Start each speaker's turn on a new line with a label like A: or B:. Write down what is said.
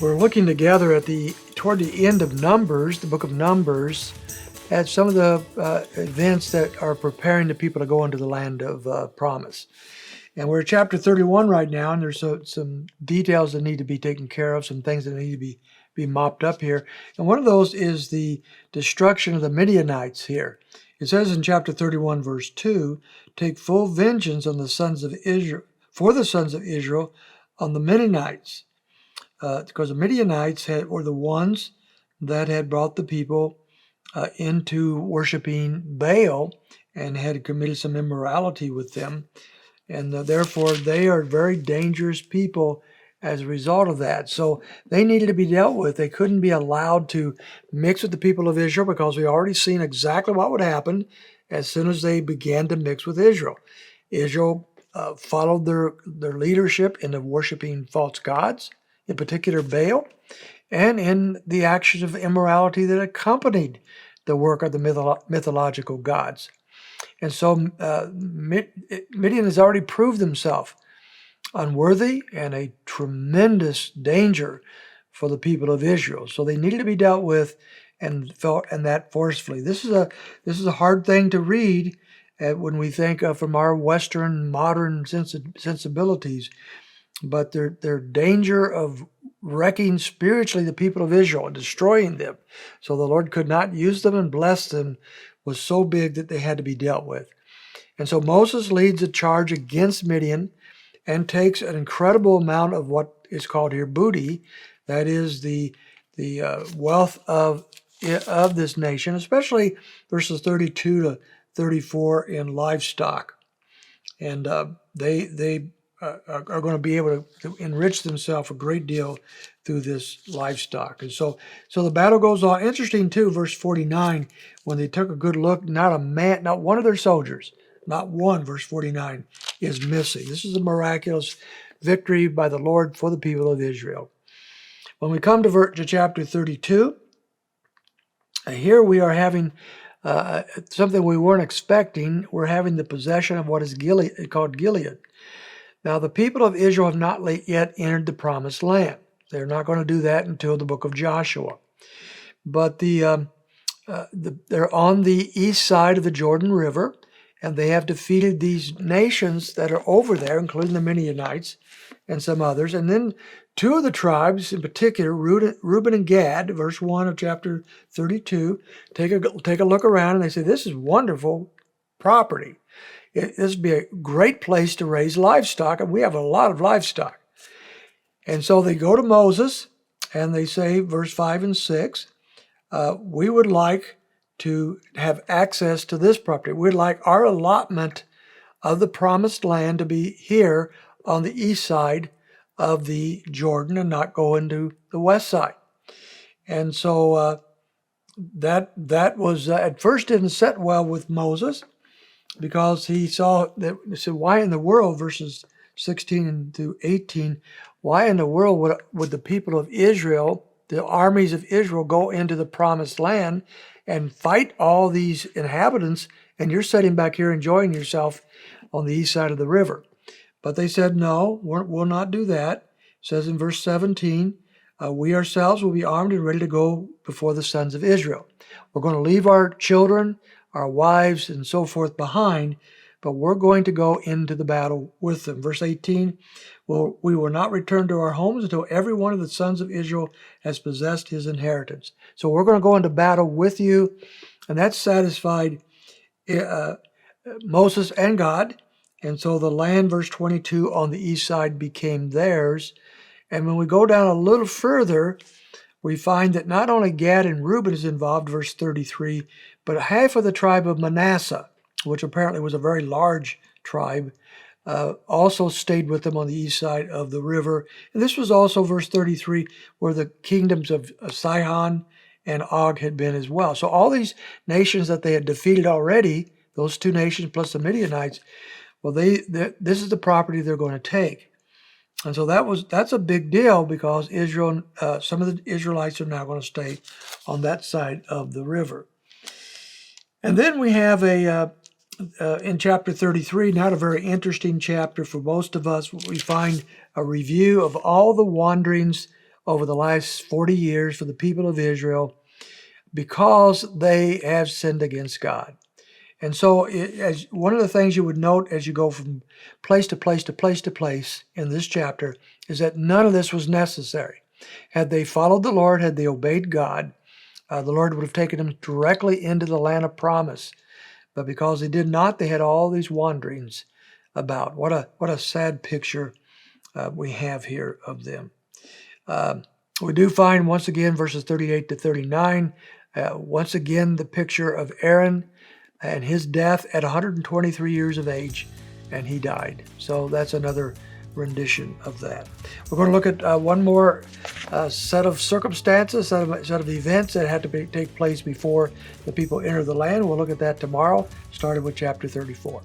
A: We're looking together at toward the end of Numbers, the book of Numbers, at some of the events that are preparing the people to go into the land of promise. And we're at chapter 31 right now, and there's some details that need to be taken care of, some things that need to be mopped up here. And one of those is the destruction of the Midianites here. It says in chapter 31, verse 2, take full vengeance on the sons of Israel, for the sons of Israel, on the Midianites. Because the Midianites were the ones that had brought the people into worshiping Baal and had committed some immorality with them. And therefore, they are very dangerous people as a result of that. So they needed to be dealt with. They couldn't be allowed to mix with the people of Israel because we already seen exactly what would happen as soon as they began to mix with Israel. Israel followed their leadership into worshiping false gods, in particular Baal, and in the actions of immorality that accompanied the work of the mythological gods. And so Midian has already proved himself unworthy and a tremendous danger for the people of Israel. So they needed to be dealt with, and that forcefully. This is a hard thing to read when we think from our Western modern sensibilities. But their danger of wrecking spiritually the people of Israel and destroying them, so the Lord could not use them and bless them, was so big that they had to be dealt with. And so Moses leads a charge against Midian and takes an incredible amount of what is called here booty, that is the wealth of this nation, especially verses 32 to 34 in livestock. And they are going to be able to enrich themselves a great deal through this livestock. And so the battle goes on. Interesting too, verse 49, when they took a good look, not one of their soldiers, not one, verse 49, is missing. This is a miraculous victory by the Lord for the people of Israel. When we come to chapter 32, here we are having something we weren't expecting. We're having the possession of what is called Gilead. Now, the people of Israel have not yet entered the promised land. They're not going to do that until the book of Joshua. But they're on the east side of the Jordan River, and they have defeated these nations that are over there, including the Midianites and some others. And then two of the tribes, in particular, Reuben and Gad, verse 1 of chapter 32, take a look around, and they say, this is wonderful property. This would be a great place to raise livestock, and we have a lot of livestock. And so they go to Moses, and they say, verse 5 and 6, we would like to have access to this property. We'd like our allotment of the promised land to be here on the east side of the Jordan and not go into the west side. And so that was, at first didn't set well with Moses, because he saw that. He said, why in the world, verses 16 to 18, why in the world would the people of Israel, the armies of Israel, go into the promised land and fight all these inhabitants, and you're sitting back here enjoying yourself on the east side of the river? But they said, no, we'll not do that. It says in verse 17, we ourselves will be armed and ready to go before the sons of Israel. We're going to leave our children, our wives, and so forth behind, but we're going to go into the battle with them. Verse 18, well, we will not return to our homes until every one of the sons of Israel has possessed his inheritance. So we're going to go into battle with you, and that satisfied Moses and God. And so the land, verse 22, on the east side became theirs. And when we go down a little further, we find that not only Gad and Reuben is involved, verse 33, but half of the tribe of Manasseh, which apparently was a very large tribe, also stayed with them on the east side of the river. And this was also, verse 33, where the kingdoms of Sihon and Og had been as well. So all these nations that they had defeated already, those two nations plus the Midianites, well, this is the property they're going to take. And so that's a big deal, because Israel, some of the Israelites are now going to stay on that side of the river. And then we have in chapter 33, not a very interesting chapter for most of us. We find a review of all the wanderings over the last 40 years for the people of Israel because they have sinned against God. And so as one of the things you would note as you go from place to place to place to place in this chapter is that none of this was necessary. Had they followed the Lord, had they obeyed God, the Lord would have taken them directly into the land of promise. But because they did not, they had all these wanderings about. What a sad picture we have here of them. We do find once again verses 38 to 39, once again the picture of Aaron and his death at 123 years of age, and he died. So that's another rendition of that. We're going to look at one more set of circumstances, set of events that had to take place before the people enter the land. We'll look at that tomorrow, starting with chapter 34.